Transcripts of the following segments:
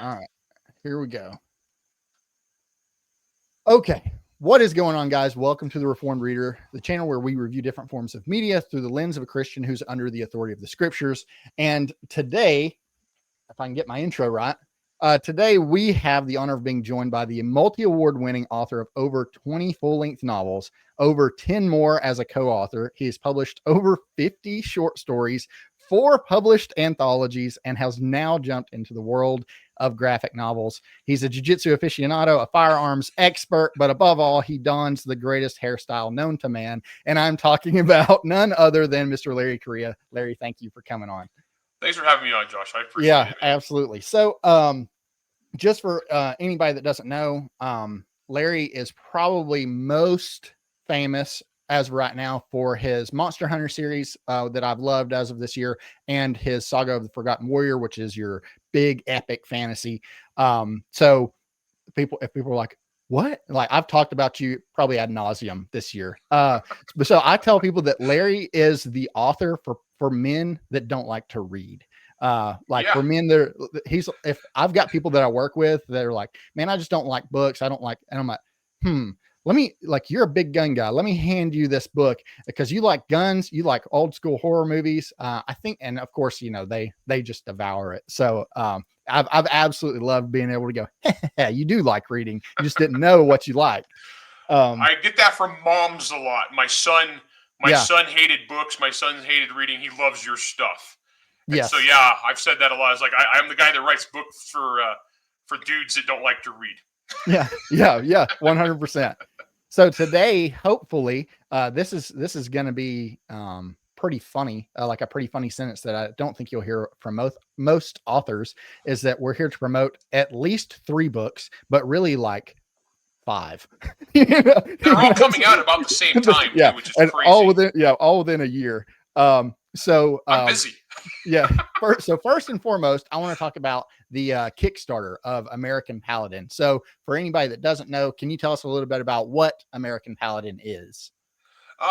All right, here we go. Okay, what is going on, guys? Welcome to the Reformed Reader, the channel where we review different forms of media through the lens of a Christian who's under the authority of the scriptures. And today, if I can get my intro right, today we have the honor of being joined by the multi-award winning author of over 20 full-length novels, over 10 more as a co-author. He has published over 50 short stories, 4 published anthologies, and has now jumped into the world of graphic novels. He's a jiu-jitsu aficionado, a firearms expert, but above all, he dons the greatest hairstyle known to man. And I'm talking about none other than Mr. Larry Correia. Larry, thank you for coming on. Thanks for having me on, Josh. I appreciate it. Yeah, absolutely. So, just for anybody that doesn't know, Larry is probably most famous as of right now for his Monster Hunter series that I've loved as of this year, and his Saga of the Forgotten Warrior, which is your big epic fantasy. So if people are like, what? Like, I've talked about you probably ad nauseum this year. So I tell people that Larry is the author for men that don't like to read. For men there, if I've got people that I work with that are like, man, I just don't like books. I don't like, and I'm like, let me, like, you're a big gun guy. Let me hand you this book because you like guns, you like old school horror movies. I think, and of course, you know, they just devour it. So, I've absolutely loved being able to go, you do like reading. You just didn't know what you liked. I get that from moms a lot. My son hated books. My son hated reading. He loves your stuff. And so, yeah, I've said that a lot. It's like, I'm the guy that writes books for dudes that don't like to read. Yeah, 100%. So today, hopefully, this is going to be pretty funny, like a pretty funny sentence that I don't think you'll hear from most authors, is that we're here to promote at least 3 books, but really like 5. They're all coming out about the same time, yeah, too, which is and crazy. all within a year. So I'm busy. Yeah. First and foremost, I want to talk about the Kickstarter of American Paladin. So for anybody that doesn't know, can you tell us a little bit about what American Paladin is?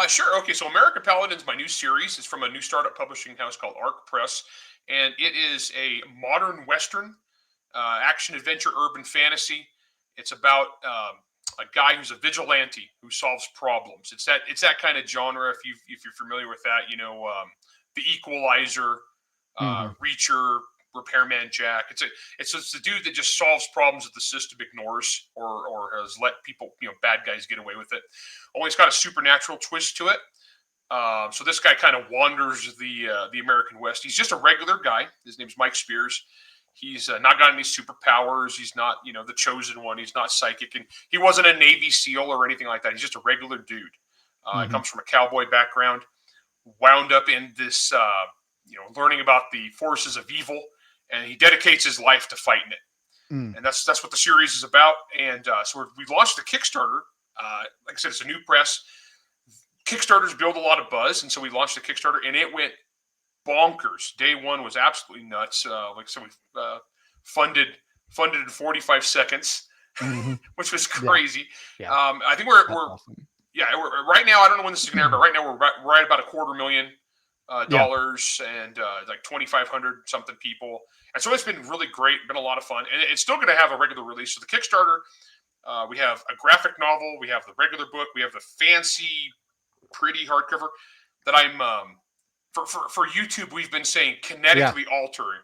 Sure. Okay. So American Paladin is my new series. It's from a new startup publishing house called Arc Press, and it is a modern Western, action adventure urban fantasy. It's about a guy who's a vigilante who solves problems. It's that kind of genre. If you're familiar with that, you know, the Equalizer, Reacher, Repairman Jack. It's a dude that just solves problems that the system ignores or has let people, you know, bad guys get away with it. Only it's got a supernatural twist to it. So this guy kind of wanders the American West. He's just a regular guy. His name's Mike Spears. He's not got any superpowers. He's not, you know, the chosen one. He's not psychic, and he wasn't a Navy SEAL or anything like that. He's just a regular dude. He comes from a cowboy background, wound up in this, learning about the forces of evil, and he dedicates his life to fighting it. And that's what the series is about. And so we launched the Kickstarter. Like I said, it's a new press. Kickstarters build a lot of buzz, and so we launched the Kickstarter, and it went bonkers. Day one was absolutely nuts. We funded in 45 seconds, which was crazy. Yeah. I think we're awesome. We're right now. I don't know when this is going to air, but right now we're right about $250,000 dollars and like 2,500 something people. And so it's been really great. Been a lot of fun, and it's still going to have a regular release. So the Kickstarter, we have a graphic novel, we have the regular book, we have the fancy, pretty hardcover that I'm. For YouTube, we've been saying kinetically altering.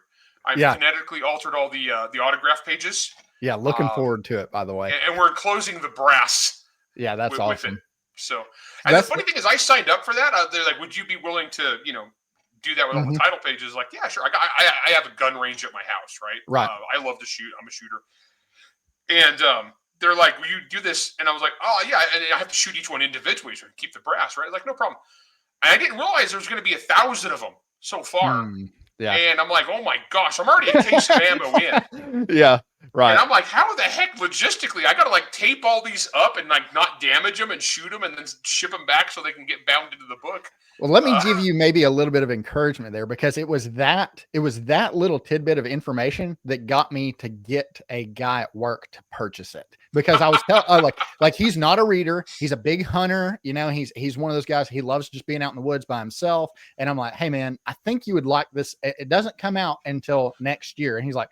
I've kinetically altered all the autograph pages. Yeah, looking forward to it, by the way. And we're enclosing the brass. Yeah, that's awesome. With it. So, and the funny thing is, I signed up for that. They're like, "Would you be willing to, you know, do that with all the title pages?" Like, yeah, sure. I have a gun range at my house, right? Right. I love to shoot. I'm a shooter. And they're like, "Will you do this?" And I was like, "Oh yeah," and I have to shoot each one individually so I can keep the brass, right? Like, no problem. And I didn't realize there was going to be 1,000 of them so far. Yeah. And I'm like, oh my gosh, I'm already a case of ammo in. Yeah. Right. And I'm like, how the heck logistically? I got to like tape all these up and like not damage them and shoot them and then ship them back so they can get bound into the book. Well, let me give you maybe a little bit of encouragement there, because it was that little tidbit of information that got me to get a guy at work to purchase it, because I was like he's not a reader. He's a big hunter. You know, he's one of those guys. He loves just being out in the woods by himself. And I'm like, hey man, I think you would like this. It doesn't come out until next year. And he's like,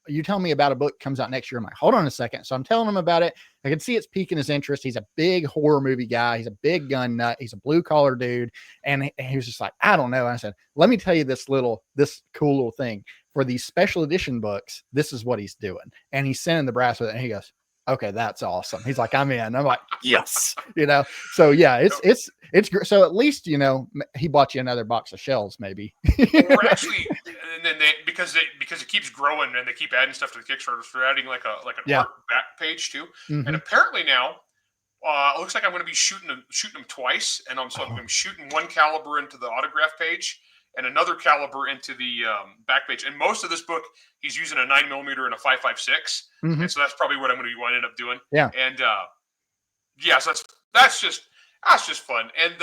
you tell me about a book comes out next year. I'm like, hold on a second. So I'm telling him about it. I can see it's piquing his interest. He's a big horror movie guy. He's a big gun nut. He's a blue collar dude. And he was just like, I don't know. And I said, let me tell you this cool little thing for these special edition books. This is what he's doing. And he's sending the brass with it. And he goes, okay, that's awesome. He's like, I'm in. I'm like, yes, so yeah, it's so at least, he bought you another box of shells, maybe. Or actually, and then because it keeps growing and they keep adding stuff to the Kickstarter, so they're adding like an art back page too. Mm-hmm. And apparently now, it looks like I'm going to be shooting them twice, and I'm shooting one caliber into the autograph page and another caliber into the back page. And most of this book, he's using a 9mm and a 5.56, and so that's probably what I'm going to be winding up doing. Yeah, and so that's just fun. And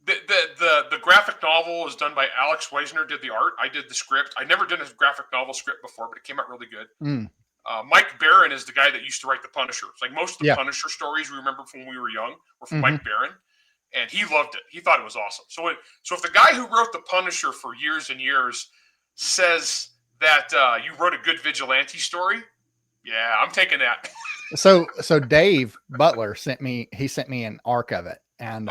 the graphic novel is done by Alex Weisner. Did the art. I did the script. I never did a graphic novel script before, but it came out really good. Mike Barron is the guy that used to write The Punisher. It's like most of the Punisher stories we remember from when we were young were from Mike Barron. And he loved it. He thought it was awesome. So if the guy who wrote The Punisher for years and years says that you wrote a good vigilante story, yeah, I'm taking that. So Dave Butler sent me an arc of it, and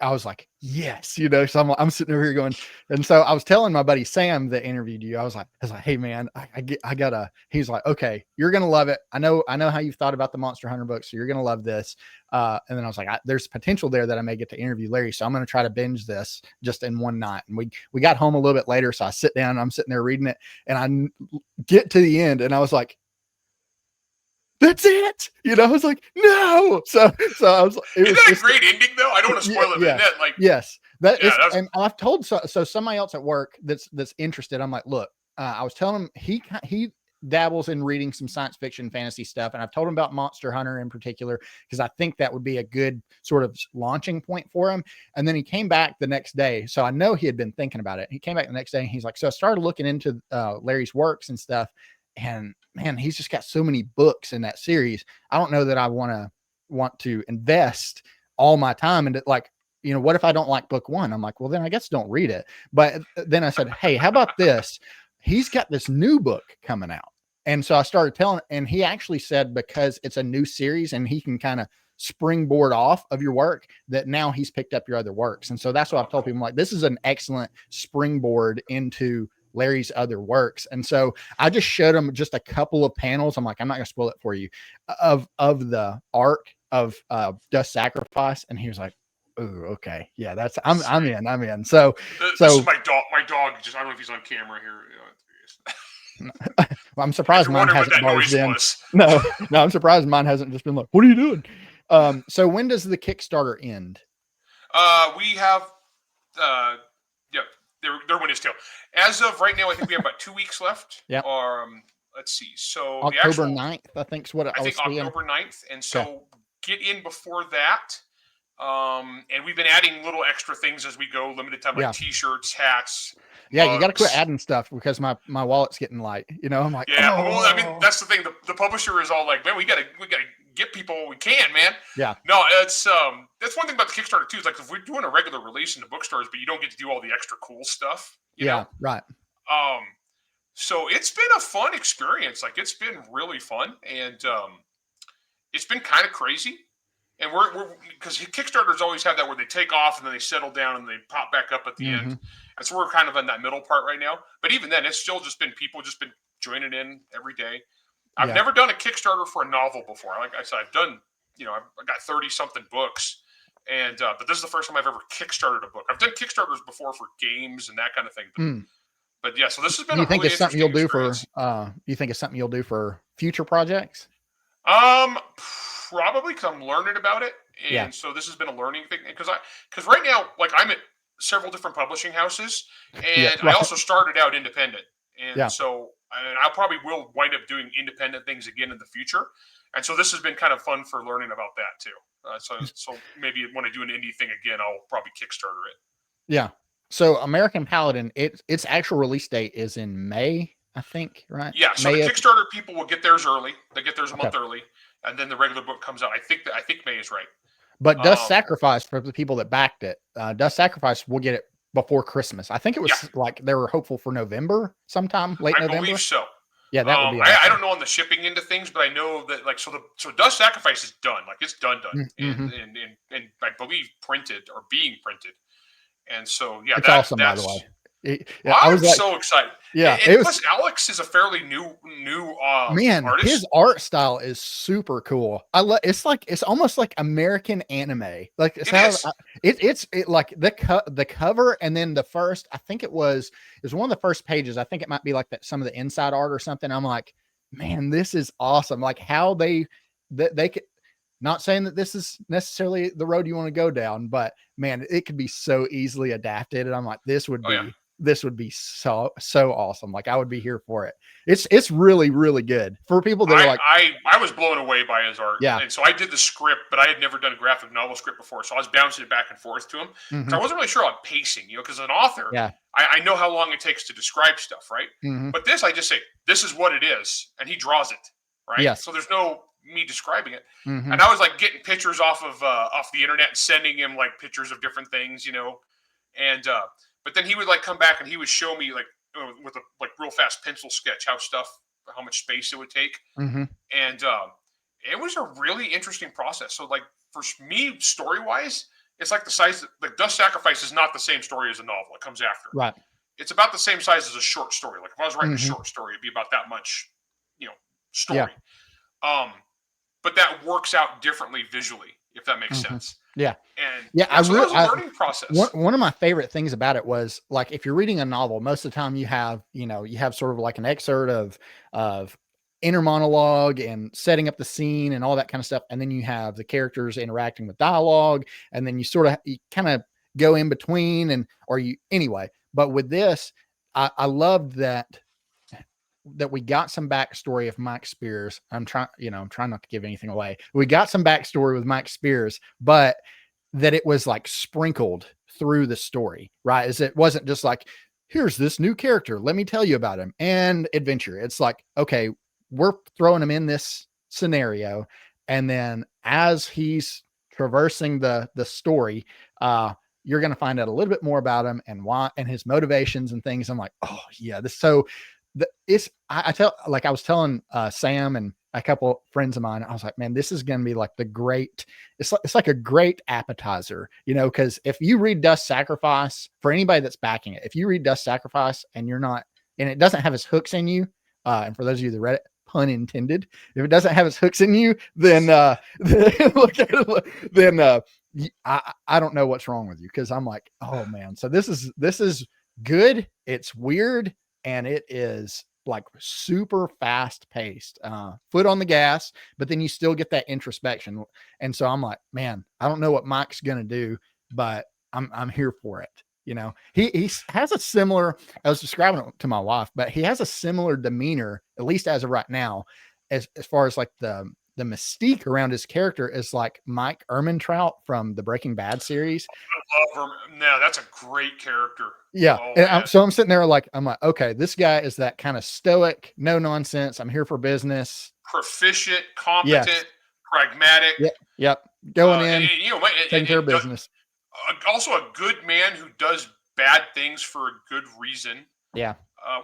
I was like, yes, so I'm sitting over here going, and so I was telling my buddy Sam that interviewed you, I was like, hey man, I gotta, he's like, okay, you're going to love it. I know how you've thought about the Monster Hunter books, so you're going to love this. And then I was like, there's potential there that I may get to interview Larry. So I'm going to try to binge this just in one night. And we got home a little bit later. So I sit down and I'm sitting there reading it, and I get to the end and I was like, that's it. I was like, no. So I was like, isn't that a great ending though? I don't want to spoil it. Yeah, like, yes, and I've told so somebody else at work that's interested. I'm like, look, I was telling him he dabbles in reading some science fiction fantasy stuff, and I've told him about Monster Hunter in particular because I think that would be a good sort of launching point for him. And then he came back the next day, so I know he had been thinking about it. He came back the next day and he's like, so I started looking into Larry's works and stuff. And man, he's just got so many books in that series. I don't know that I want to invest all my time into, like, what if I don't like book one? I'm like, well, then I guess don't read it. But then I said, hey, how about this? He's got this new book coming out. And so I started telling, and he actually said, because it's a new series and he can kind of springboard off of your work, that now he's picked up your other works. And so that's what I've told people, like, this is an excellent springboard into Larry's other works. And so I just showed him just a couple of panels. I'm like, I'm not gonna spoil it for you, of the arc of Dust Sacrifice. And he was like, oh, okay, yeah, that's I'm in. So this is my dog just, I don't know if he's on camera here. Well, I'm surprised mine hasn't barged in. No, I'm surprised mine hasn't just been like, what are you doing? So when does the Kickstarter end? We have their win is still. As of right now, I think we have about 2 weeks left. Yeah. Let's see. So October 9th, I think is what I was think October 9th. And so get in before that. And we've been adding little extra things as we go, limited time, like t-shirts, hats. Yeah, mugs. You got to quit adding stuff because my wallet's getting light. I'm like, well, I mean, that's the thing. The publisher is all like, man, we gotta get people what we can, man. Yeah. No, it's that's one thing about the Kickstarter too. Is like, if we're doing a regular release in the bookstores, but you don't get to do all the extra cool stuff. You know? Right. So it's been a fun experience. Like, it's been really fun, and it's been kind of crazy. And we're because Kickstarters always have that where they take off and then they settle down and they pop back up at the end. And so we're kind of in that middle part right now. But even then, it's still just been people just been joining in every day. I've never done a Kickstarter for a novel before. Like I said, I've done, I've got 30 something books, and but this is the first time I've ever Kickstarted a book. I've done Kickstarters before for games and that kind of thing. But yeah, so this has been. You think it's something you'll do for? You think it's something you'll do for future projects? Probably because I'm learning about it, and so this has been a learning thing. Because right now, like, I'm at several different publishing houses, and I also started out independent, and so I'll probably will wind up doing independent things again in the future. And so this has been kind of fun for learning about that too. So maybe when I do an indie thing again, I'll probably Kickstarter it. Yeah. So American Paladin, its actual release date is in May, I think, right? Yeah. So the Kickstarter people will get theirs early. They get theirs a month early, and then the regular book comes out. I think May is right. But Dust Sacrifice, for the people that backed it, Dust Sacrifice will get it before Christmas. I think it was like they were hopeful for November, sometime late November. I believe so. Yeah, that would be awesome. I don't know on the shipping into things, but I know that like so Dust Sacrifice is done, like it's done, Mm-hmm. and I believe printed or being printed, and so yeah, It's awesome, by the that's way. Yeah, I was I'm like, so excited, yeah, and it was. plus Alex is a fairly new Man, his artist. art style is super cool. It's like it's almost like American anime. Like it's It how is. it like the cover and then the first. I think it was one of the first pages. I think it might be like that some of the inside art or something. I'm like, man, this is awesome. Like how they could. Not saying that this is necessarily the road you want to go down, but man, it could be so easily adapted. And I'm like, Oh yeah. this would be so awesome. Like I would be here for it. It's really, really good for people that are like, I was blown away by his art, yeah, and so I did the script, but I had never done a graphic novel script before, so I was bouncing it back and forth to him because I mm-hmm, wasn't really sure on pacing, because as an author, yeah, I know how long it takes to describe stuff, right? mm-hmm, But this, I just say this is what it is, and he draws it, right? yes, So there's no me describing it, mm-hmm, and I was like getting pictures off the internet and sending him like pictures of different things, and but then he would like come back and he would show me like with a like real fast pencil sketch how much space it would take, mm-hmm, and it was a really interesting process. So like for me, story wise, it's like the size. Like Dust Sacrifice is not the same story as a novel. It comes after. right, It's about the same size as a short story. Like if I was writing a mm-hmm, short story, it'd be about that much, yeah, story. Um, but that works out differently visually, if that makes mm-hmm, sense. yeah. And Yeah, yeah, so that was a learning process. one of my favorite things about it was like if you're reading a novel, most of the time you have sort of like an excerpt of inner monologue and setting up the scene and all that kind of stuff, and then you have the characters interacting with dialogue, and then you kind of go in between and or you anyway. But with this, I loved that we got some backstory of Mike Spears. I'm trying not to give anything away. We got some backstory with Mike Spears, but that it was like sprinkled through the story, right? Is it wasn't just like, here's this new character, let me tell you about him and adventure. It's like, okay, we're throwing him in this scenario. And then as he's traversing the story, you're going to find out a little bit more about him and why and his motivations and things. I'm like, oh yeah, this so it's I was telling Sam and a couple friends of mine, I was like, man, this is going to be like it's like a great appetizer, because if you read Dust Sacrifice, for anybody that's backing it, if you read Dust Sacrifice and it doesn't have his hooks in you, and for those of you that read it, pun intended, if it doesn't have its hooks in you, then then I don't know what's wrong with you, because I'm like, oh man, so this is good. It's weird and it is like super fast paced, foot on the gas, but then you still get that introspection. And so I'm like, man, I don't know what Mike's going to do, but I'm here for it. He has a similar, I was describing it to my wife, but he has a similar demeanor, at least as of right now, as far as like the mystique around his character is like Mike Ehrmantraut from the Breaking Bad series. I love her. No, that's a great character. Yeah. Oh, And so I'm sitting there like, I'm like, okay, this guy is that kind of stoic, no nonsense. I'm here for business. proficient, competent, Yes. pragmatic. Yep. Yep. Going in, And, taking care of business. Also a good man who does bad things for a good reason. Yeah.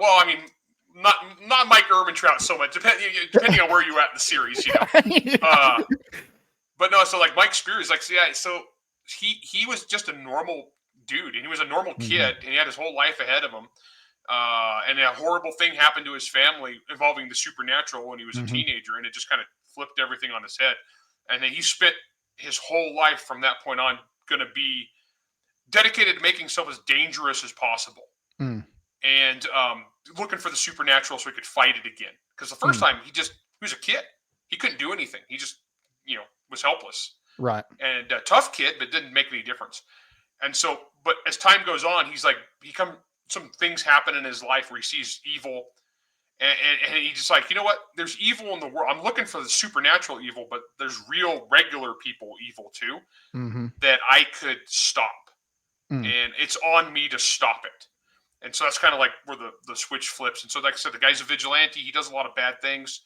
Well, I mean, not Mike Ehrmantraut so much, depending on where you're at in the series, But no, so like Mike Spears, like, so yeah, so he was just a normal dude, and he was a normal kid, and he had his whole life ahead of him. And a horrible thing happened to his family involving the supernatural when he was a teenager, and it just kind of flipped everything on his head. And then he spent his whole life from that point on going to be dedicated to making himself as dangerous as possible, and looking for the supernatural so he could fight it again. Because the first time he was a kid, he couldn't do anything. He just was helpless, right? And a tough kid, but didn't make any difference. And so, but as time goes on, some things happen in his life where he sees evil, and he's just like, you know what? There's evil in the world. I'm looking for the supernatural evil, but there's real, regular people evil too that I could stop, and it's on me to stop it. And so that's kind of like where the switch flips. And so, like I said, the guy's a vigilante. He does a lot of bad things,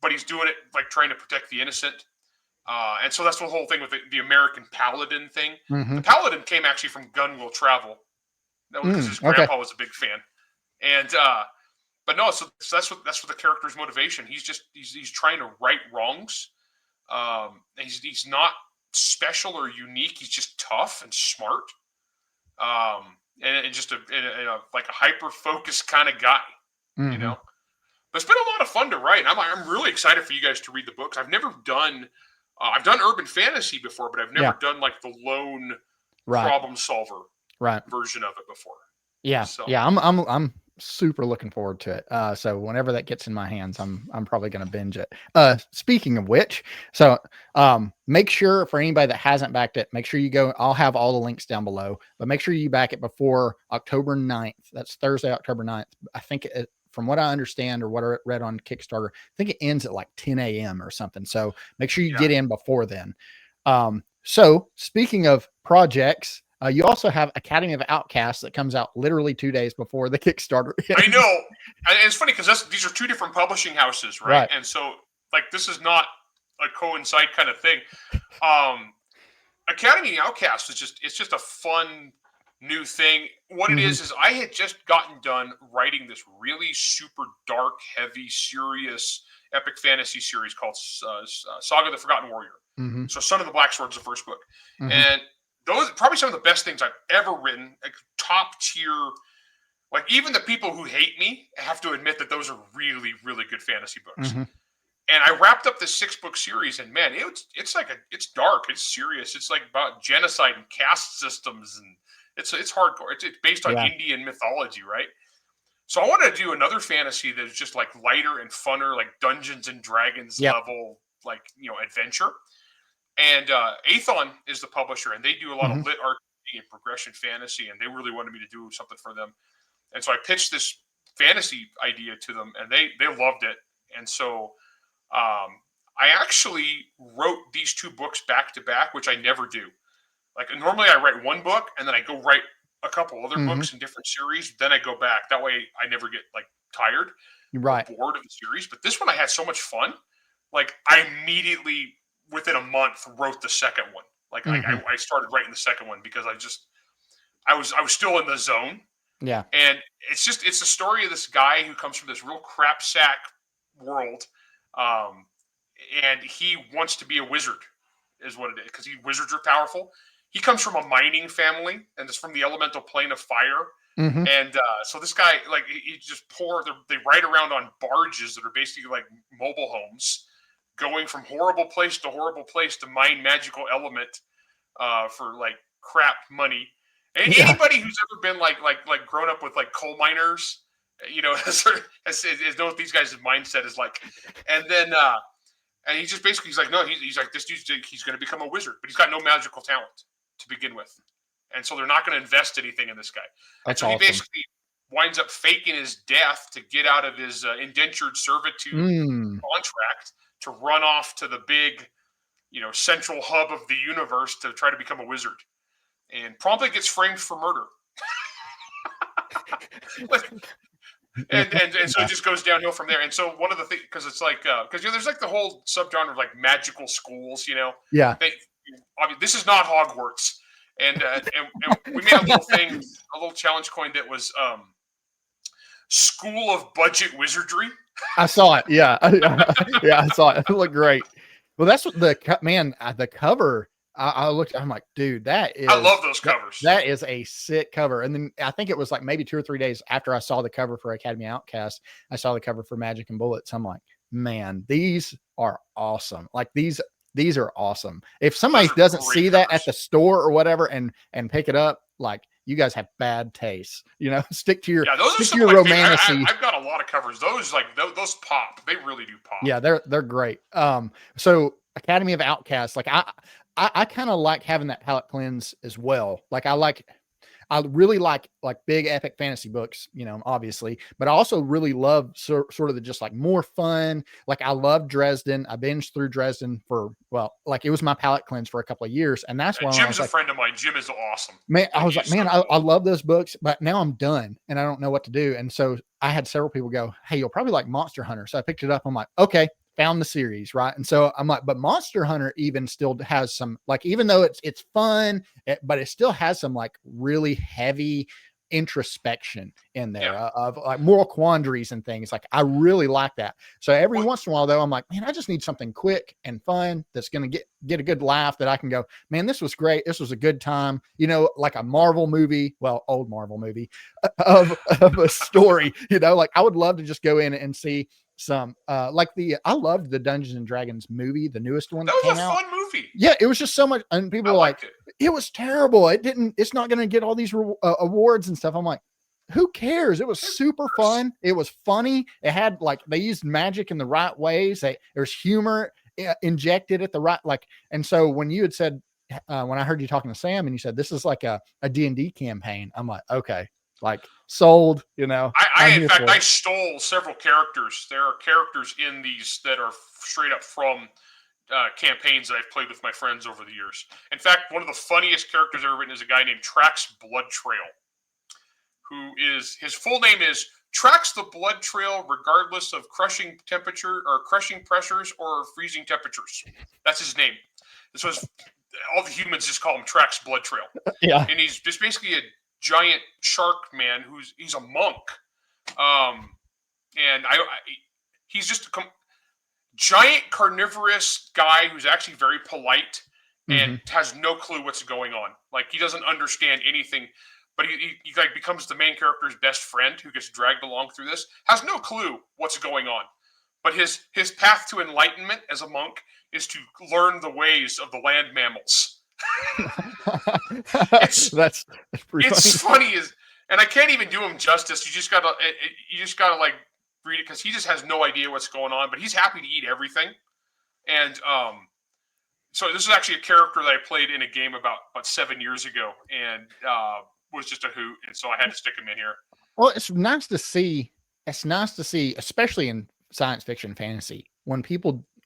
but he's doing it like trying to protect the innocent. And so that's the whole thing with the American Paladin thing. The Paladin came actually from Gun Will Travel. That was because his grandpa was a big fan. And but no, so that's what the character's motivation. He's trying to right wrongs. He's not special or unique. He's just tough and smart. And just like a hyper focused kind of guy, you Mm-hmm. know. But it's been a lot of fun to write. I'm really excited for you guys to read the books. I've done urban fantasy before, but I've never done like the lone Right. problem solver Right. version of it before. Yeah. So Yeah. I'm super looking forward to it. So whenever that gets in my hands, I'm probably going to binge it. Speaking of which, so, make sure for anybody that hasn't backed it, make sure you go, I'll have all the links down below, but make sure you back it before October 9th. That's Thursday, October 9th. I think from what I understand or what I read on Kickstarter, I think it ends at like 10 a.m. or something. So make sure you get in before then. So speaking of projects, you also have Academy of Outcasts that comes out literally 2 days before the Kickstarter. I know, and it's funny because these are two different publishing houses, right? And so, like, this is not a coincide kind of thing. Academy of Outcasts it's just a fun new thing. What it is I had just gotten done writing this really super dark, heavy, serious epic fantasy series called Saga of the Forgotten Warrior. So Son of the Black Sword is the first book, and those are probably some of the best things I've ever written. Like top tier, like even the people who hate me have to admit that those are really, really good fantasy books. And I wrapped up this 6-book series, and man, it's it's dark, it's serious, it's like about genocide and caste systems, and it's hardcore. It's based on Indian mythology, right? So I wanted to do another fantasy that's just like lighter and funner, like Dungeons and Dragons level, like adventure. And Aethon is the publisher, and they do a lot of lit RPG and progression fantasy, and they really wanted me to do something for them. And so I pitched this fantasy idea to them, and they loved it. And so I actually wrote these 2 books back to back, which I never do. Like normally I write one book and then I go write a couple other books in different series. Then I go back. That way I never get like tired or bored of the series. But this one I had so much fun. Like I immediately within a month wrote the second one. Like I started writing the second one because I was still in the zone. Yeah. And it's the story of this guy who comes from this real crap sack world. And he wants to be a wizard is what it is. Because wizards are powerful. He comes from a mining family and is from the elemental plane of fire. And so this guy, like, he just they ride around on barges that are basically like mobile homes, going from horrible place to mine magical element for like crap money. And anybody who's ever been like grown up with like coal miners, has knows these guys' mindset is like. And then and he just basically he's like, no, he's like, this dude's he's going to become a wizard, but he's got no magical talent to begin with, and so they're not going to invest anything in this guy. That's and so awesome. He basically winds up faking his death to get out of his indentured servitude contract to run off to the big, central hub of the universe to try to become a wizard, and promptly gets framed for murder. And so it just goes downhill from there. And so one of the things, because it's like, because there's like the whole subgenre of like magical schools, this is not Hogwarts, and we made a little challenge coin that was School of Budget Wizardry. I saw it. Yeah, I saw it. It looked great. Well, that's what the cover. I looked. I'm like, dude, I love those covers. That is a sick cover. And then I think it was like maybe 2 or 3 days after I saw the cover for Academy Outcast, I saw the cover for Magic and Bullets. I'm like, man, these are awesome. Like these are awesome. If somebody doesn't see that at the store or whatever and pick it up, like you guys have bad taste. Stick to your romantasy. I've got a lot of covers. Those pop. They really do pop. Yeah, they're great. So Academy of Outcasts, like I kind of like having that palate cleanse as well. Like I really like big epic fantasy books, obviously, but I also really love sort of the just like more fun. Like I love Dresden. I binged through Dresden it was my palate cleanse for a couple of years. And that's why Jim's a friend of mine. Jim is awesome. Man, I was like, man, I love those books, but now I'm done and I don't know what to do. And so I had several people go, hey, you'll probably like Monster Hunter. So I picked it up. I'm like, okay. Found the series, right? And so I'm like, but Monster Hunter even still has some, like, even though it's fun, but it still has some like really heavy introspection in there, Yeah. of like moral quandaries and things. Like I really like that. So every Well, once in a while though, I'm like, man, I just need something quick and fun that's going to get a good laugh that I can go, man, this was great. This was a good time. You know, like a Marvel movie, well, old Marvel movie of a story, you know, like I would love to just go in and see some like I loved the Dungeons and Dragons movie, the newest one that that was came a out. fun movie. Yeah, it was just so much, and people I were like, liked it. it was terrible. It's not going to get all these awards and stuff. I'm like, who cares? It was super fun. It was funny. It had like, they used magic in the right ways. There's humor injected at the right, like, and so when you had said, when I heard you talking to Sam and you said, this is like a D&D campaign, I'm like, okay, like sold, you know, I'm In here fact, for I it. stole several characters. There are characters in these that are straight up from campaigns that I've played with my friends over the years. In fact, one of the funniest characters I've ever written is a guy named Trax Blood Trail, who is, his full name is Tracks the Blood Trail regardless of crushing temperature or crushing pressures or freezing temperatures. That's his name. This was, all the humans just call him Tracks Blood Trail, Yeah. and he's just basically a giant shark man he's a monk. And he's just a giant carnivorous guy who's actually very polite and has no clue what's going on. Like he doesn't understand anything, but he like becomes the main character's best friend who gets dragged along through this. Has no clue what's going on, but his path to enlightenment as a monk is to learn the ways of the land mammals. it's that's pretty it's funny as, and I can't even do him justice. You just gotta like read it because he just has no idea what's going on, but he's happy to eat everything. And so this is actually a character that I played in a game about 7 years ago, and was just a hoot. And so I had to stick him in here. Well, it's nice to see. It's nice to see, especially in science fiction, fantasy, when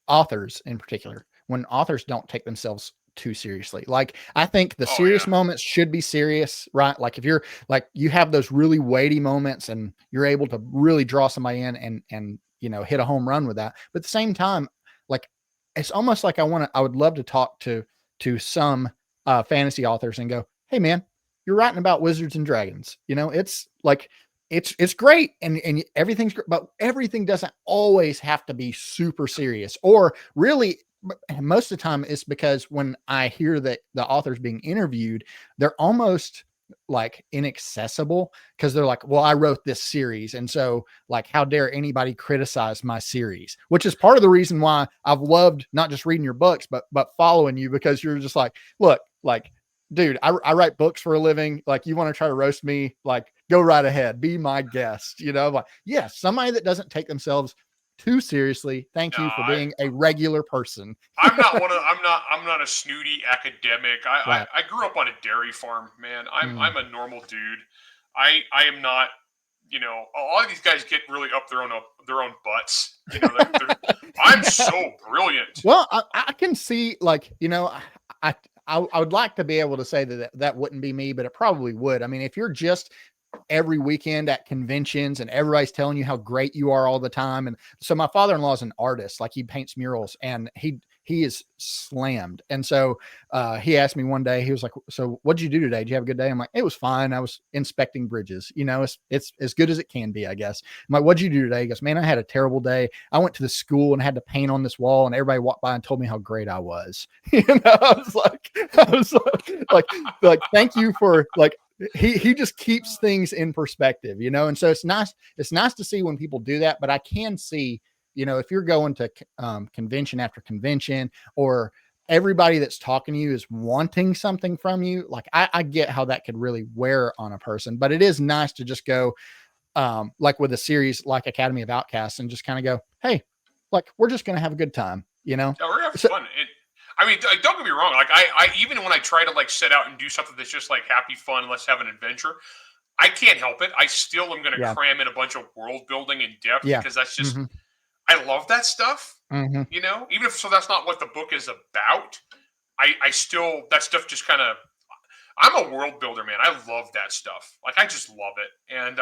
authors in particular, when authors don't take themselves too seriously. Like I think the Oh serious yeah, moments should be serious, right? Like if you're like you have those really weighty moments and you're able to really draw somebody in and you know hit a home run with that. But at the same time, like it's almost like I would love to talk to some fantasy authors and go, hey man, you're writing about wizards and dragons. You know, it's like it's great and everything's great, but everything doesn't always have to be super serious. Or really, most of the time it's because when I hear that the author's being interviewed, they're almost like inaccessible because they're like, well, I wrote this series. And so like, how dare anybody criticize my series, which is part of the reason why I've loved not just reading your books, but following you, because you're just like, look, like, dude, I write books for a living. Like you want to try to roast me, like go right ahead, be my guest, you know, like, yeah, somebody that doesn't take themselves too seriously. Thank no, you for being a regular person. I'm not a snooty academic. Right. I grew up on a dairy farm, man. Mm. I'm a normal dude. I am not. You know, a lot of these guys get really up their own butts. You know, I'm so brilliant. Well, I can see, like, you know, I, I would like to be able to say that wouldn't be me, but it probably would. I mean, if you're just every weekend at conventions and everybody's telling you how great you are all the time. And so my father-in-law is an artist, like he paints murals and he is slammed. And so he asked me one day, he was like, so what'd you do today? Did you have a good day? I'm like, it was fine. I was inspecting bridges. You know, it's as good as it can be, I guess. I'm like, what'd you do today? He goes, man, I had a terrible day. I went to the school and had to paint on this wall and everybody walked by and told me how great I was. You know, I was like, thank you for like, he just keeps things in perspective, you know? And so it's nice to see when people do that, but I can see, you know, if you're going to convention after convention or everybody that's talking to you is wanting something from you, like I get how that could really wear on a person, but it is nice to just go like with a series like Academy of Outcasts and just kind of go, hey, like we're just going to have a good time, you know? Yeah, we're gonna have So, fun. I mean, don't get me wrong. Like, I even when I try to like set out and do something that's just like happy fun, let's have an adventure. I can't help it. I still am going to yeah, cram in a bunch of world building and depth yeah. because that's just Mm-hmm, I love that stuff. mm-hmm. You know, even if so, that's not what the book is about. I still that stuff just kind of. I'm a world builder, man. I love that stuff. Like, I just love it, and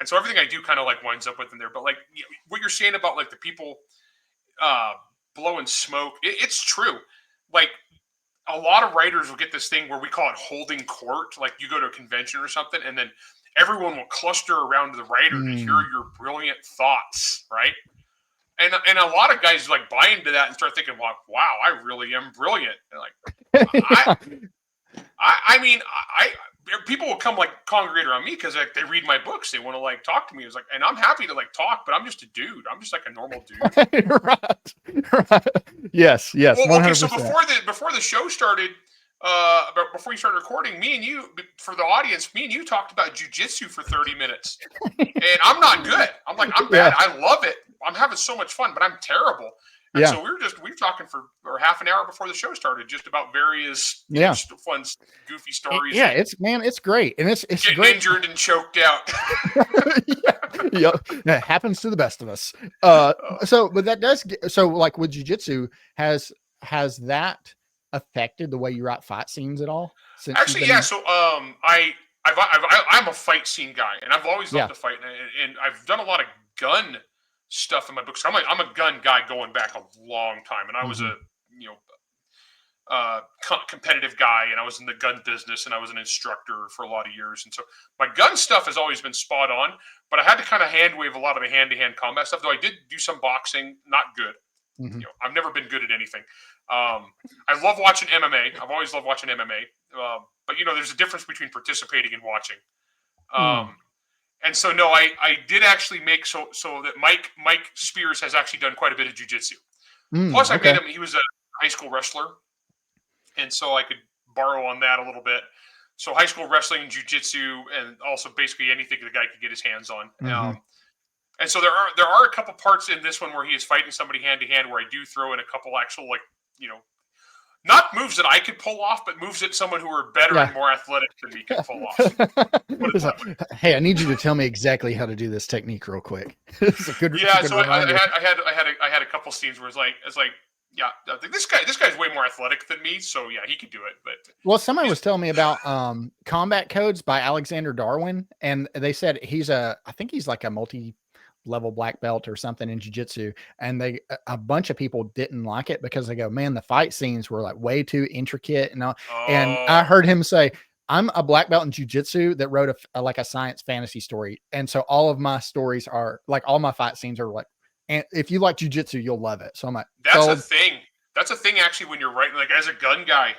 so everything I do kind of like winds up with in there. But like what you're saying about like the people uh blowing smoke, it's true. Like a lot of writers will get this thing where we call it holding court. Like you go to a convention or something, and then everyone will cluster around the writer to hear your brilliant thoughts, right? And a lot of guys like buy into that and start thinking, well, wow, I really am brilliant. And like, I mean, people will come like congregate around me because like they read my books, they want to like talk to me. It's like, and I'm happy to like talk, but I'm just a dude. I'm just like a normal dude. Right. Yes. Yes. Well, 100%. okay. So before the show started, before you started recording, me and you, for the audience, me and you talked about jujitsu for 30 minutes, and I'm not good. I'm like, I'm bad. I love it. I'm having so much fun, but I'm terrible. And so we were talking for half an hour before the show started, just about various fun, goofy stories. Yeah, it's great, and it's getting great. Injured and choked out. Yeah, that happens to the best of us. So, but that does so. Like with jiu-jitsu, has that affected the way you write fight scenes at all? Actually, yeah. So, I'm a fight scene guy, and I've always loved to fight, and I've done a lot of gun stuff in my books. I'm a gun guy going back a long time, and I was a competitive guy, and I was in the gun business, and I was an instructor for a lot of years, and so my gun stuff has always been spot on. But I had to kind of hand wave a lot of the hand-to-hand combat stuff, though I did do some boxing, not good. I've never been good at anything. I love watching MMA. I've always loved watching MMA. But there's a difference between participating and watching. And so, no, I did actually make so that Mike Spears has actually done quite a bit of jiu-jitsu. Plus, I made him. He was a high school wrestler, and so I could borrow on that a little bit. So, high school wrestling and jiu-jitsu, and also basically anything the guy could get his hands on. And so there are a couple parts in this one where he is fighting somebody hand to hand, where I do throw in a couple actual not moves that I could pull off, but moves that someone who are better and more athletic than me can pull off. Hey, I need you to tell me exactly how to do this technique real quick. It's a good so I had a couple scenes where it's like yeah, I think this guy's way more athletic than me, so yeah, he could do it. But somebody was telling me about Combat Codes by Alexander Darwin, and they said I think he's like a multi-level black belt or something in jiu-jitsu, and a bunch of people didn't like it because they go, man, the fight scenes were like way too intricate, and I heard him say, I'm a black belt in jiu-jitsu that wrote a science fantasy story, and so all of my stories are like, all my fight scenes are like, and if you like jiu-jitsu, you'll love it. So I'm like, that's a thing. That's a thing actually when you're writing, like as a gun guy.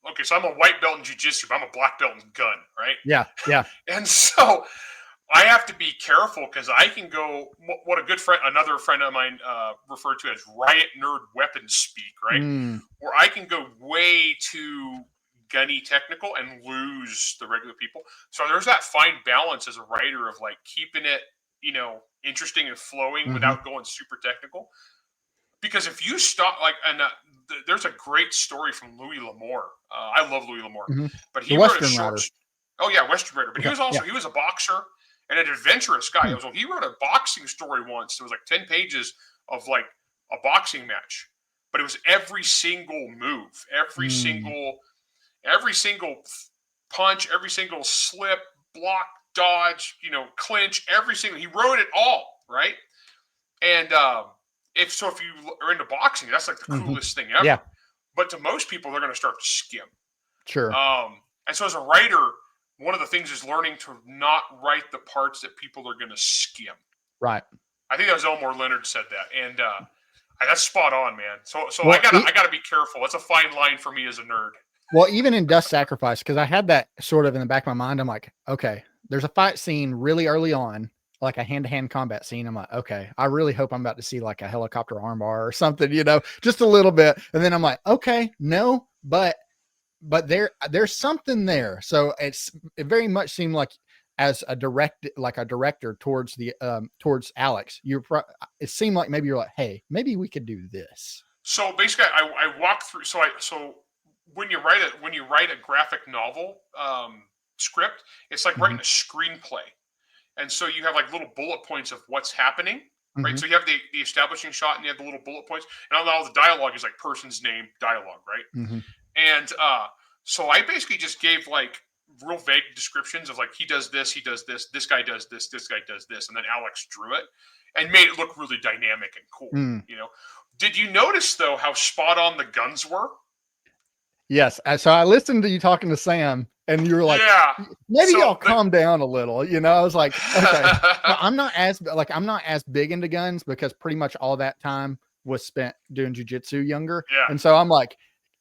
Okay, so I'm a white belt in jiu-jitsu, but I'm a black belt in gun, right? Yeah. And so I have to be careful because I can go what another friend of mine referred to as riot nerd weapons speak, right? Where I can go way too gunny technical and lose the regular people. So there's that fine balance as a writer of like keeping it, interesting and flowing without going super technical. Because if you stop, there's a great story from Louis L'Amour. I love Louis L'Amour, but he wrote a short. Oh yeah, Western Writer. But he was also he was a boxer and an adventurous guy. He wrote a boxing story once. It was like 10 pages of like a boxing match, but it was every single move, every single punch, every single slip, block, dodge, clinch, he wrote it all, right? And if you are into boxing, that's like the coolest thing ever. Yeah. But to most people, they're going to start to skim. Sure. And so as a writer, one of the things is learning to not write the parts that people are going to skim. Right. I think that was Elmore Leonard said that, and that's spot on, man. So I gotta be careful. It's a fine line for me as a nerd. Well, even in Dust Sacrifice, because I had that sort of in the back of my mind, I'm like, okay, there's a fight scene really early on, like a hand-to-hand combat scene. I'm like, okay, I really hope I'm about to see like a helicopter armbar or something, just a little bit. And then I'm like, okay, no, but there's something there. So it very much seemed like as a director towards towards Alex, it seemed like maybe you're like, hey, maybe we could do this. So basically I walk through, so when you write a graphic novel script, it's like writing a screenplay. And so you have like little bullet points of what's happening, right? So you have the establishing shot and you have the little bullet points, and all the dialogue is like person's name dialogue, right? And so I basically just gave like real vague descriptions of like, he does this guy does this guy does this, and then Alex drew it and made it look really dynamic and cool. Did you notice though how spot on the guns were? Yes. So I listened to you talking to Sam, and you were like, Yeah. maybe So y'all calm down a little. You know, I was like, okay. Well, I'm not as big into guns because pretty much all that time was spent doing jujitsu younger. Yeah. And so I'm like,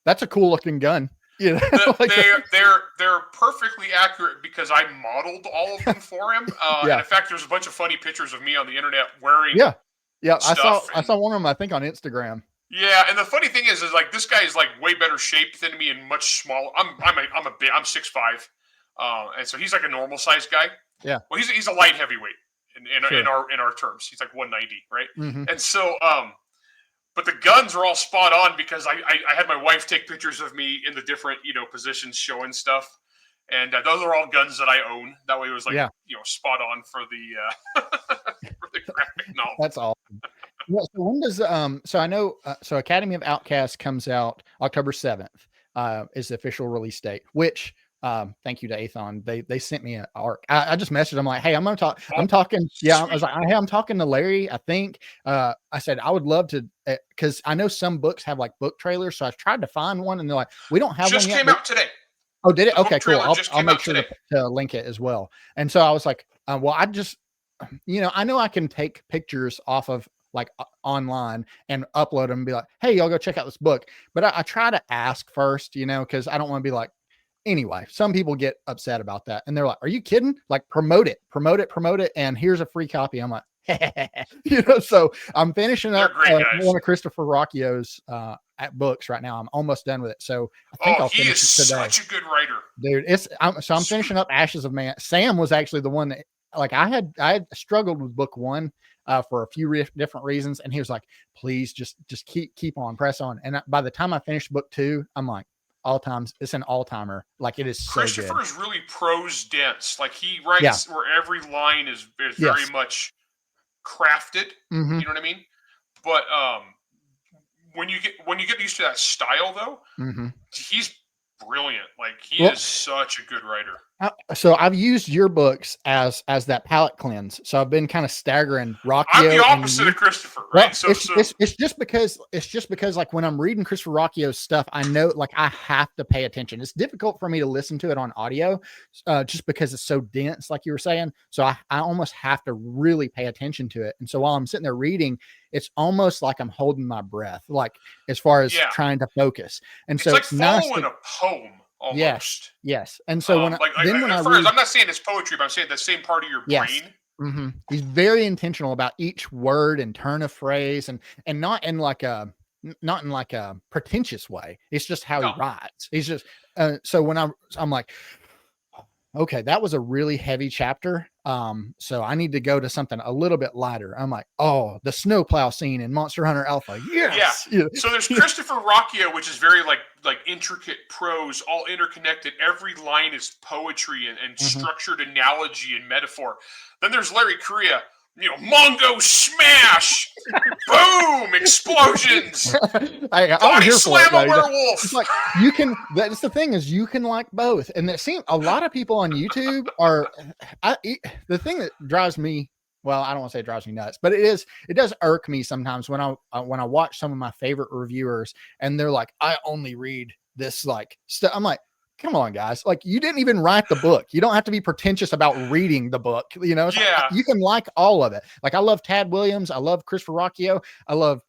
that's a cool looking gun. You know, like, they're perfectly accurate because I modeled all of them for him. yeah. And in fact, there's a bunch of funny pictures of me on the internet wearing Yeah. Yeah. stuff. I saw one of them, I think, on Instagram. Yeah, and the funny thing is like this guy is like way better shape than me and much smaller. I'm 6'5", and so he's like a normal sized guy. Yeah. Well, he's a light heavyweight in Sure. in our terms. He's like 190, right? Mm-hmm. And so but the guns are all spot on because I had my wife take pictures of me in the different positions showing stuff, and those are all guns that I own. That way it was like spot on for the for the graphic novel. That's awesome. Well, so when does so I know so Academy of Outcasts comes out October 7th is the official release date, which thank you to Athon. They sent me an arc. I just messaged them like, hey, I'm talking. Yeah, I was like, hey, I'm talking to Larry. I think I said I would love to because I know some books have like book trailers. So I tried to find one and they're like, we don't have one yet. Just came out today. Oh, did it? Okay, cool. I'll make sure to link it as well. And so I was like, well, I just I know I can take pictures off of like online and upload them and be like, hey, y'all go check out this book. But I try to ask first, because I don't want to be like, anyway, some people get upset about that. And they're like, are you kidding? Like promote it. And here's a free copy. I'm like, so I'm finishing up one of Christopher Rocchio's books right now. I'm almost done with it. So I think I'll finish it today. Such a good writer. Dude, I'm finishing up Ashes of Man. Sam was actually the one that like I had struggled with book one for a few different reasons. And he was like, please just keep on, press on. And by the time I finished book two, I'm like, it's an all-timer. Like it is so Christopher good. is really prose dense. Like he writes where every line is very much crafted. Mm-hmm. You know what I mean? But when you get used to that style though, he's brilliant. Like he is such a good writer. So I've used your books as that palate cleanse. So I've been kind of staggering Rocchio. I'm the opposite of Christopher, right? Well, it's just because like when I'm reading Christopher Rocchio's stuff, I know like I have to pay attention. It's difficult for me to listen to it on audio, just because it's so dense, like you were saying. So I almost have to really pay attention to it. And so while I'm sitting there reading, it's almost like I'm holding my breath, like as far as trying to focus. And it's so like it's nice following a poem. Almost. Yes. And so when I'm not saying it's poetry, but I'm saying the same part of your brain. Mm-hmm. He's very intentional about each word and turn of phrase, and not in like a pretentious way. It's just how he writes. He's just so when I'm like, okay, that was a really heavy chapter. So I need to go to something a little bit lighter. I'm like, oh, the snowplow scene in Monster Hunter Alpha. Yes. Yeah. So there's Christopher Rocchio, which is very like intricate prose, all interconnected. Every line is poetry and structured analogy and metaphor. Then there's Larry Correia, Mongo smash, boom, explosions. Body slam a werewolf. It's like that's the thing is you can like both. And it seems a lot of people on YouTube are the thing that drives me. Well, I don't want to say it drives me nuts, but it does irk me sometimes when I watch some of my favorite reviewers and they're like, I only read this like stuff. I'm like, come on, guys. Like you didn't even write the book. You don't have to be pretentious about reading the book. You can like all of it. Like I love Tad Williams. I love Christopher Rocchio. I love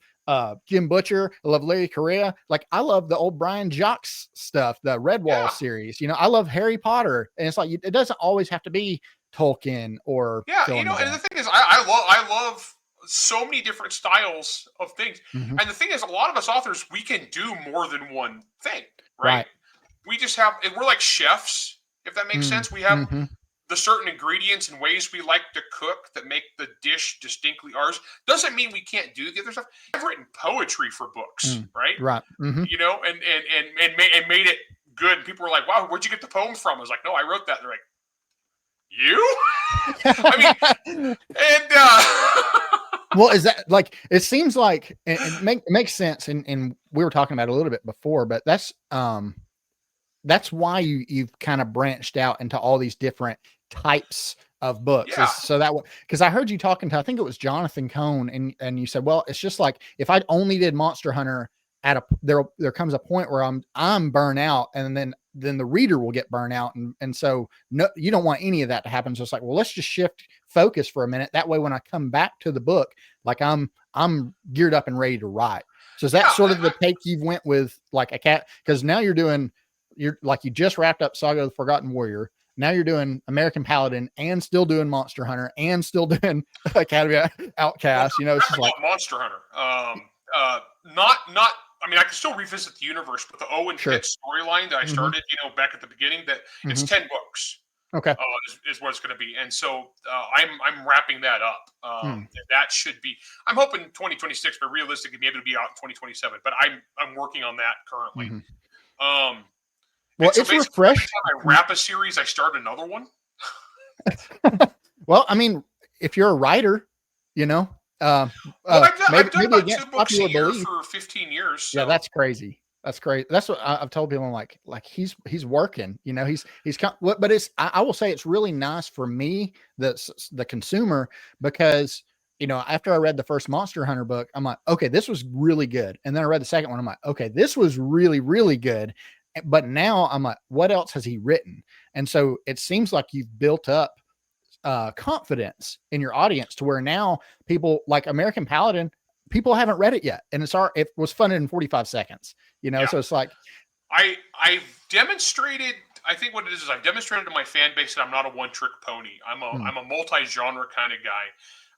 Jim Butcher. I love Larry Correia. Like I love the old Brian Jacques stuff, the Redwall series. I love Harry Potter. And it's like, it doesn't always have to be Tolkien or and the thing is, I love so many different styles of things. And the thing is, a lot of us authors, we can do more than one thing, right? We just have, we're like chefs, if that makes sense. We have the certain ingredients and ways we like to cook that make the dish distinctly ours. Doesn't mean we can't do the other stuff. I've written poetry for books, right? Right. And made it good. And people were like, wow, where'd you get the poem from? I was like, no, I wrote that. They're like, you? I mean, and well, is that like, it seems like it makes sense. And we were talking about it a little bit before, but that's why you've kind of branched out into all these different types of books. So that because I heard you talking to, I think it was Jonathan Cohn, and you said, well, it's just like if I only did Monster Hunter there comes a point where I'm burnt out, and then the reader will get burnt out, and so no, you don't want any of that to happen. So it's like, well, let's just shift focus for a minute. That way, when I come back to the book, like I'm geared up and ready to write. So is that sort of the take you've went with, like a cat? Because now you're like, you just wrapped up Saga of the Forgotten Warrior. Now you're doing American Paladin and still doing Monster Hunter and still doing Academy Outcasts. You know, it's just like Monster Hunter. Not. I mean, I can still revisit the universe, but the Owen Pitt storyline that I started, back at the beginning, that it's 10 books. Okay. Is what it's going to be, and so I'm wrapping that up. And that should be. I'm hoping 2026, but realistically, be able to be out in 2027. But I'm working on that currently. Well, so it's refreshing. Every time I wrap a series, I start another one. Well, I mean, if you're a writer, I've done about 2 books a year for 15 years. So. Yeah, that's crazy. That's crazy. That's what I've told people. I'm like he's working. But I will say it's really nice for me, the consumer, because after I read the first Monster Hunter book, I'm like, okay, this was really good, and then I read the second one. I'm like, okay, this was really, really good. But now I'm like, what else has he written? And so it seems like you've built up confidence in your audience to where now people like American Paladin, people haven't read it yet. And it was funded in 45 seconds, so it's like, I've demonstrated, I think what it is I've demonstrated to my fan base that I'm not a one-trick pony. I'm a multi-genre kind of guy.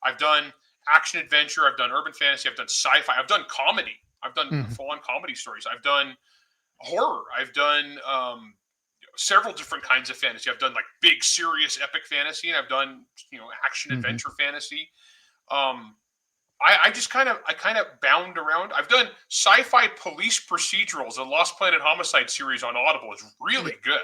I've done action adventure. I've done urban fantasy. I've done sci-fi. I've done comedy. I've done full-on comedy stories. I've done horror. I've done several different kinds of fantasy. I've done like big, serious, epic fantasy, and I've done action adventure fantasy. I kind of bound around. I've done sci-fi police procedurals. The Lost Planet Homicide series on Audible is really good.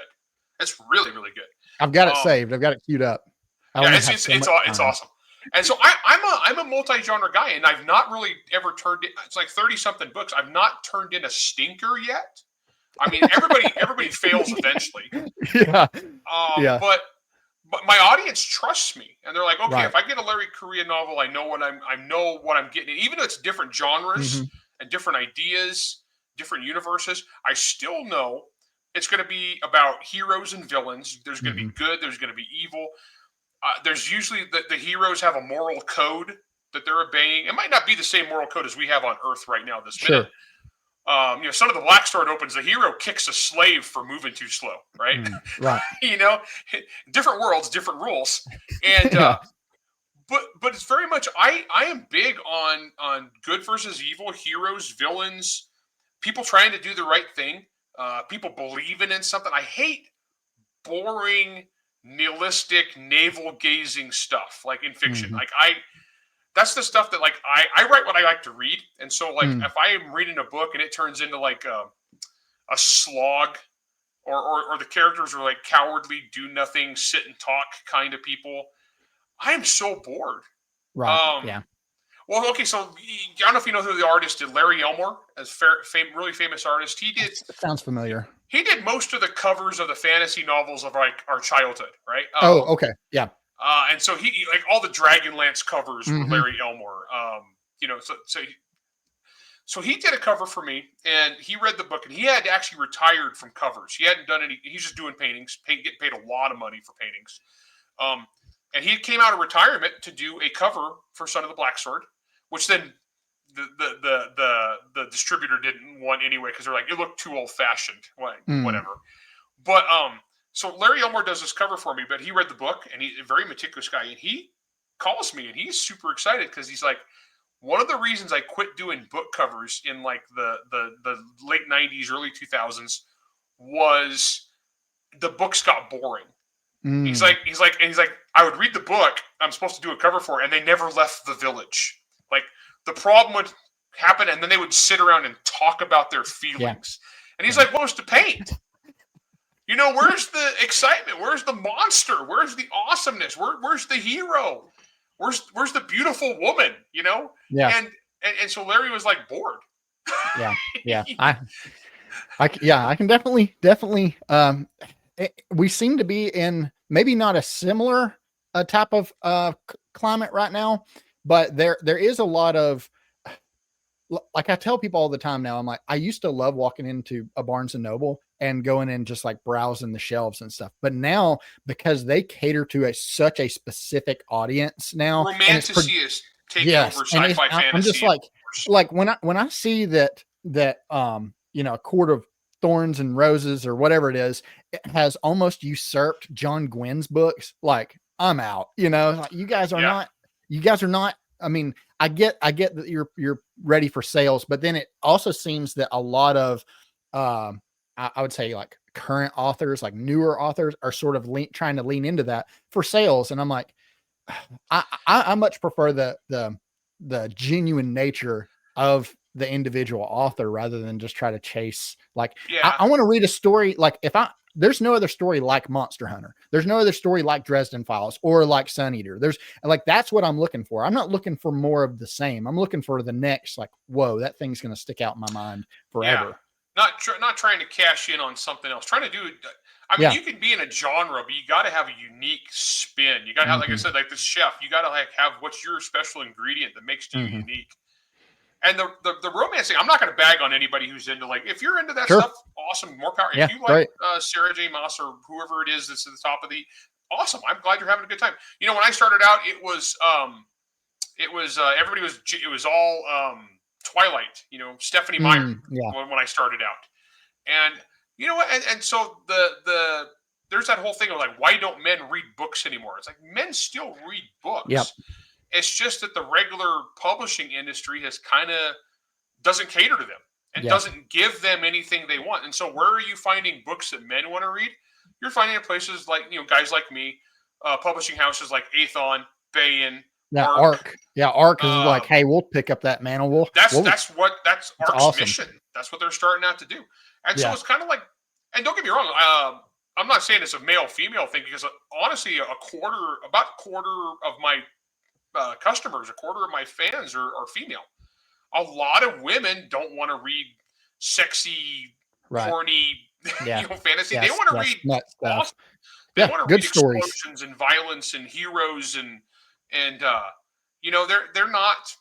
It's really, really good. I've got it saved. I've got it queued up. It's awesome. And so I'm a multi-genre guy, and I've not really ever turned in. It's like 30-something books. I've not turned in a stinker yet. I mean, everybody fails eventually. Yeah. But my audience trusts me, and they're like, okay, if I get a Larry Correia novel, I know what I'm getting. Even though it's different genres and different ideas, different universes, I still know it's going to be about heroes and villains. There's going to be good. There's going to be evil. There's usually the heroes have a moral code that they're obeying. It might not be the same moral code as we have on Earth right now this minute. Son of the Black Sword opens, the hero kicks a slave for moving too slow, right? Right. Different worlds, different rules. And but it's very much I am big on good versus evil, heroes, villains, people trying to do the right thing, people believing in something. I hate boring, nihilistic, navel-gazing stuff like in fiction. Like that's the stuff that like I write what I like to read, and so like if I am reading a book and it turns into like a slog, or the characters are like cowardly, do nothing, sit and talk kind of people, I am so bored. Right. Yeah. Well, okay, so I don't know if you know who the artist is. Larry Elmore, really famous artist. He did. It sounds familiar. He did most of the covers of the fantasy novels of like our childhood, right? Okay. Yeah. And so he like all the Dragonlance covers were Larry Elmore. So he did a cover for me, and he read the book, and he had actually retired from covers. He hadn't done any. He's just doing paintings, getting paid a lot of money for paintings. And he came out of retirement to do a cover for Son of the Black Sword, which then the distributor didn't want anyway because they're like, it looked too old fashioned, whatever. But so Larry Elmore does this cover for me, but he read the book, and he's a very meticulous guy, and he calls me, and he's super excited because he's like, one of the reasons I quit doing book covers in like the late 90s, early 2000s was the books got boring. He's like, I would read the book I'm supposed to do a cover for, and they never left the village. Like the problem would happen, and then they would sit around and talk about their feelings. Yeah. And he's like, what was to paint? Where's the excitement? Where's the monster? Where's the awesomeness? Where's the hero? Where's the beautiful woman? Yeah. And so Larry was like bored. Yeah. I can definitely. We seem to be in maybe not a similar type of climate right now, but there is a lot of like I tell people all the time now, I'm like, I used to love walking into a Barnes and Noble and going in just like browsing the shelves and stuff. But now, because they cater to such a specific audience now, and it's Romantasy is taking yes, over and sci-fi I'm just fantasy. like when I see that a Court of Thorns and Roses or whatever it is, it has almost usurped John Gwynn's books. Like, I'm out. Like, you guys are Yeah. not. You guys are not. I mean, I get that you're ready for sales, but then it also seems that a lot of, I would say, like, current authors, like newer authors, are sort of trying to lean into that for sales, and I'm like, I much prefer the genuine nature of the individual author rather than just try to chase. Like, Yeah. I want to read a story. Like, there's no other story like Monster Hunter. There's no other story like Dresden Files or like Sun Eater. That's what I'm looking for. I'm not looking for more of the same. I'm looking for the next, like, whoa, that thing's going to stick out in my mind forever. Yeah. Not trying to cash in on something else. Trying to do it. I mean, you can be in a genre, but you got to have a unique spin. You got to have, like I said, like this chef. You got to have what's your special ingredient that makes you unique. And the romance thing, I'm not going to bag on anybody who's into, like, if you're into that stuff, awesome, more power. If you like Sarah J. Maas or whoever it is that's at the top of the, awesome. I'm glad you're having a good time. When I started out, it was everybody it was all Twilight. Stephanie Meyer when I started out, and you know what, and so there's that whole thing of, like, why don't men read books anymore? It's like, men still read books. Yep. It's just that the regular publishing industry has kind of doesn't cater to them and doesn't give them anything they want. And so where are you finding books that men want to read? You're finding it places like, guys like me, publishing houses like Aethon, Bayan, Arc. Arc is like, hey, we'll pick up that mantle. That's Arc's awesome mission. That's what they're starting out to do. And so it's kind of like, and don't get me wrong, I'm not saying it's a male-female thing, because honestly, about a quarter of my customers, a quarter of my fans are female. A lot of women don't want to read sexy, corny, fantasy. They want to read awesome. They want to read explosions and violence and heroes and they're not,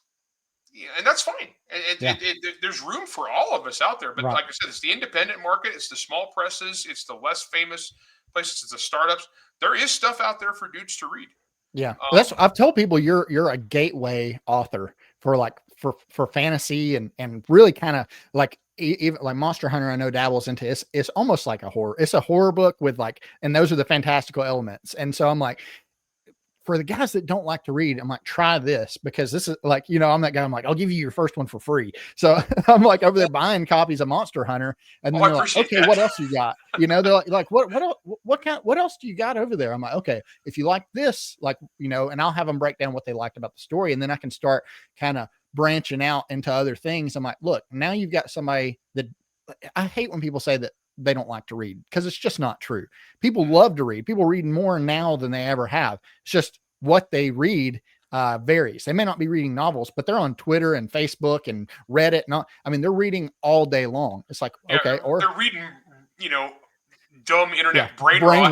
and that's fine. There's room for all of us out there. But like I said, it's the independent market, it's the small presses, it's the less famous places, it's the startups. There is stuff out there for dudes to read. Yeah, I've told people you're a gateway author for fantasy and really kind of like, even like Monster Hunter, I know dabbles into. It's almost like a horror. It's a horror book with, like, and those are the fantastical elements. And so I'm like, for the guys that don't like to read, I'm like, try this, because this is like, I'm that guy. I'm like, I'll give you your first one for free. So I'm like over there buying copies of Monster Hunter, and then they're like, okay, what else you got? They're like, what else do you got over there? I'm like, okay, if you like this, like, and I'll have them break down what they liked about the story, and then I can start kind of branching out into other things. I'm like, look, now you've got somebody that, I hate when people say that they don't like to read, because it's just not true. People love to read. People read more now than they ever have. It's just what they read varies. They may not be reading novels, but they're on Twitter and Facebook and Reddit. They're reading all day long. It's like, okay, or they're reading, dumb internet brain rot.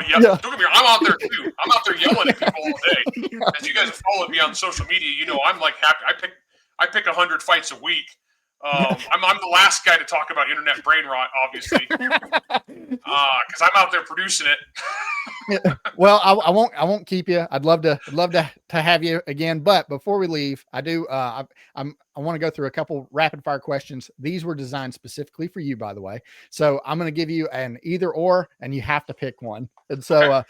Don't get me wrong, I'm out there too. I'm out there yelling at people all day. As you guys have followed me on social media, I'm like happy. I pick 100 fights a week. I'm the last guy to talk about internet brain rot, obviously, because I'm out there producing it. Well, I won't keep you. I'd love to have you again. But before we leave, I do. I want to go through a couple rapid fire questions. These were designed specifically for you, by the way. So I'm going to give you an either or, and you have to pick one. And so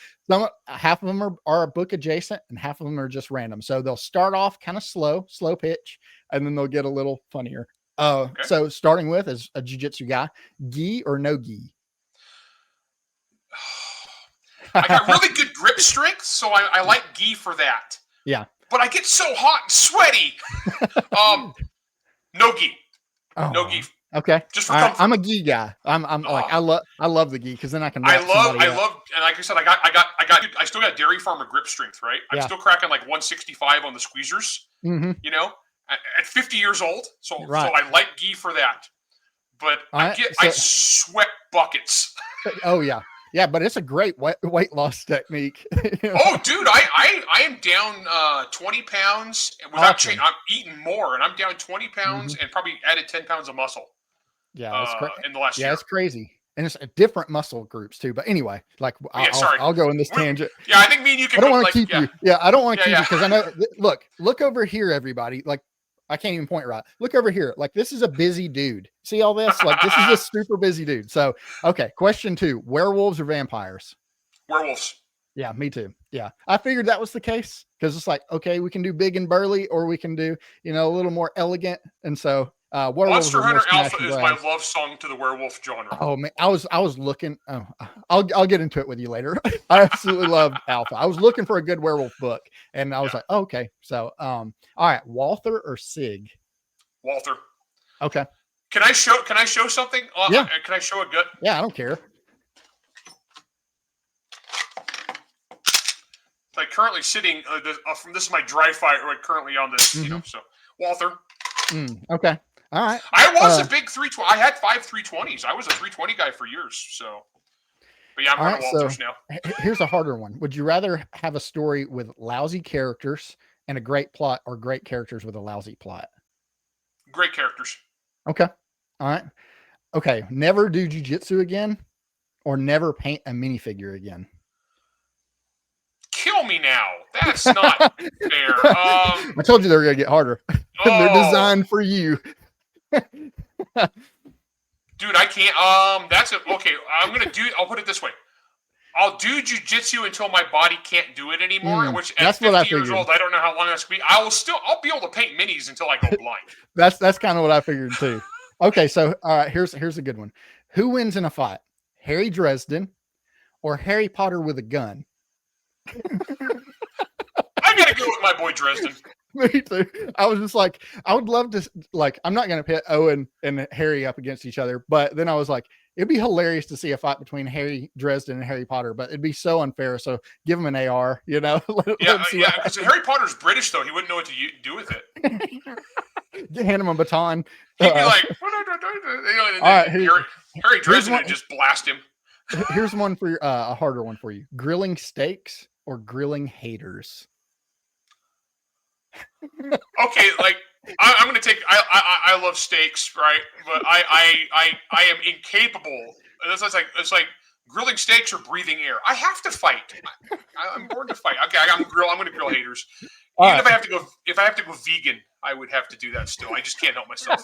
half of them are book adjacent, and half of them are just random. So they'll start off kind of slow pitch, and then they'll get a little funnier. So starting with, as a jiu-jitsu guy, gi or no gi? I got really good grip strength, so I like gi for that. Yeah. But I get so hot and sweaty. No gi. No gi. Okay. Just for comfort. I'm a gi guy. I'm like, I love the gi, because then I can. I love, and like I said, I still got dairy farmer grip strength, right? I'm still cracking like 165 on the squeezers. At 50 years old, so I like gi for that. But I sweat buckets. Oh yeah. Yeah, but it's a great weight loss technique. Oh, dude, I am down 20 pounds without Awesome. I'm eating more, and I'm down 20 pounds Mhm. and probably added 10 pounds of muscle Yeah, it's crazy. in the last Yeah, year. it's crazy, and it's different muscle groups too. But anyway, like But yeah, sorry. I'll go in this We, tangent. yeah, I think me and you I could don't go want to like keep you. Yeah, I don't want to yeah, keep you yeah. because I know. Look over here, everybody. Like, I can't even point right. Look over here. Like, this is a busy dude. See all this? Like, this is a super busy dude. So, okay. Question 2: werewolves or vampires? Werewolves. Yeah, me too. Yeah, I figured that was the case because it's like, okay, we can do big and burly, or we can do, a little more elegant. And so, werewolves Monster are more Hunter smash Alpha and is my grabs. love song to the werewolf genre. Oh man, I was looking. Oh, I'll get into it with you later. I absolutely loved Alpha. I was looking for a good werewolf book, and I was Yeah. like, oh, okay. So, all right, Walther or Sig? Walther. Okay. Can I show something? Yeah. Can I show a gut? Yeah, I don't care. Like currently sitting from this is my dry fire like currently on this, so Walther. Okay. All right. I was a big 320. I had 5 320s. I was a 320 guy for years. So, but yeah, I'm All running right. Walters So now. here's a harder one. Would you rather have a story with lousy characters and a great plot, or great characters with a lousy plot? Great characters. Okay. All right. Okay. Never do jujitsu again, or never paint a minifigure again. Kill me now. That's not fair. I told you they were gonna get harder. They're designed for you. Dude, I can't. That's it. Okay, I'll put it this way. I'll do jujitsu until my body can't do it anymore. Which at That's what 50 I years figured. old, I don't know how long that's gonna be. I'll be able to paint minis until I go blind. That's kind of what I figured too. Okay, so all right, here's a good one. Who wins in a fight? Harry Dresden or Harry Potter with a gun? I gotta go with my boy Dresden. Me too. I was just like, I would love to, like, I'm not going to pit Owen and Harry up against each other, but then I was like, it'd be hilarious to see a fight between Harry Dresden and Harry Potter, but it'd be so unfair. So give him an AR, Yeah, because Harry Potter's British though. He wouldn't know what to do with it. Hand him a baton. He'd be like, all right, Harry Dresden would just blast him. Here's one for a harder one for you: grilling steaks or grilling haters. Okay, like I'm gonna take. I love steaks, right? But I am incapable. It's like grilling steaks or breathing air. I have to fight. I'm born to fight. Okay, I'm gonna grill haters. Even if I have to go vegan, I would have to do that still. I just can't help myself.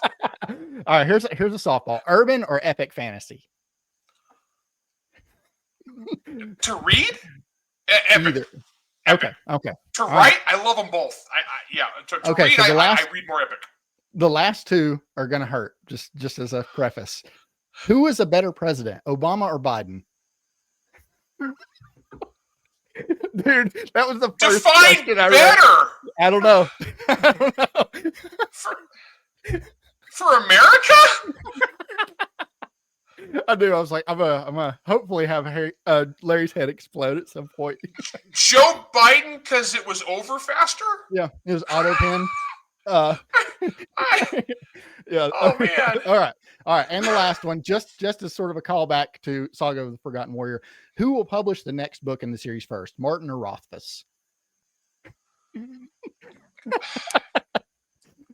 All right, here's a softball: urban or epic fantasy. To read, epic. Either. Okay. To write, I love them both. To okay, read, so I read more epic. The last two are gonna hurt. Just as a preface, who is a better president, Obama or Biden? Dude, that was the first question I read. I don't know. For America? I do. I was like, I'm gonna hopefully have Larry's head explode at some point. Joe Biden, because it was over faster? Yeah, it was auto pen. Yeah. Oh man. All right. And the last one, just as sort of a callback to Saga of the Forgotten Warrior. Who will publish the next book in the series first, Martin or Rothfuss?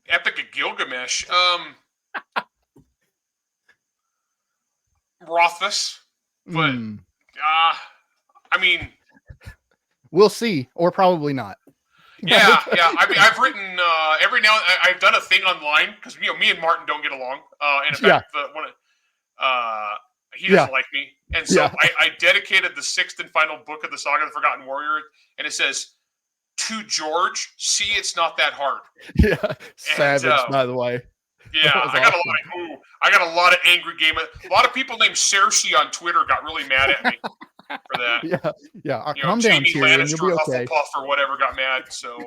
Epic of Gilgamesh. Rothfuss, but I mean, we'll see, or probably not. Yeah. I mean, I've written every now. I've done a thing online because me and Martin don't get along. And in fact, he doesn't like me, and so I dedicated the 6th and final book of the Saga of the Forgotten Warrior, and it says, "To George, see, it's not that hard." Yeah, savage, by the way. Yeah, I got a lot of angry game. A lot of people named Cersei on Twitter got really mad at me for that. Yeah. Calm down, Jamie Tyrion. Lannister, You'll be okay. Hufflepuff, or whatever got mad. So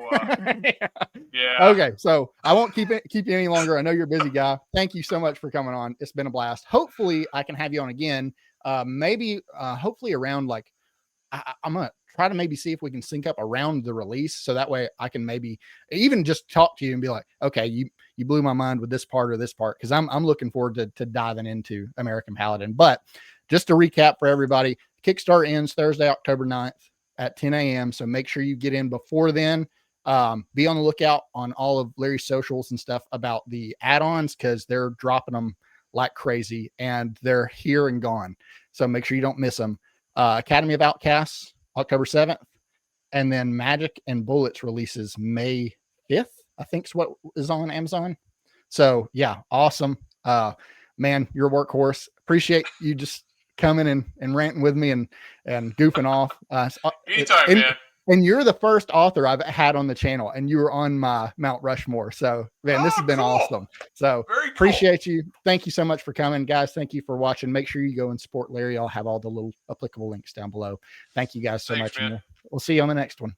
yeah. Okay, so I won't keep you any longer. I know you're a busy guy. Thank you so much for coming on. It's been a blast. Hopefully, I can have you on again. Maybe, hopefully, around like I'm gonna try to maybe see if we can sync up around the release, so that way I can maybe even just talk to you and be like, okay, you blew my mind with this part or this part, because I'm looking forward to diving into American Paladin. But just to recap for everybody, Kickstarter ends Thursday, October 9th at 10 a.m. So make sure you get in before then. Be on the lookout on all of Larry's socials and stuff about the add-ons, because they're dropping them like crazy and they're here and gone. So make sure you don't miss them. Academy of Outcasts, October 7th. And then Magic and Bullets releases May 5th, I think is what is on Amazon. So yeah, awesome. Man, you're a workhorse. Appreciate you just coming and ranting with me and goofing off. Anytime, man. And you're the first author I've had on the channel, and you were on my Mount Rushmore. So man, this has been awesome. So appreciate you. Thank you so much for coming, guys. Thank you for watching. Make sure you go and support Larry. I'll have all the little applicable links down below. Thank you guys so much. And we'll see you on the next one.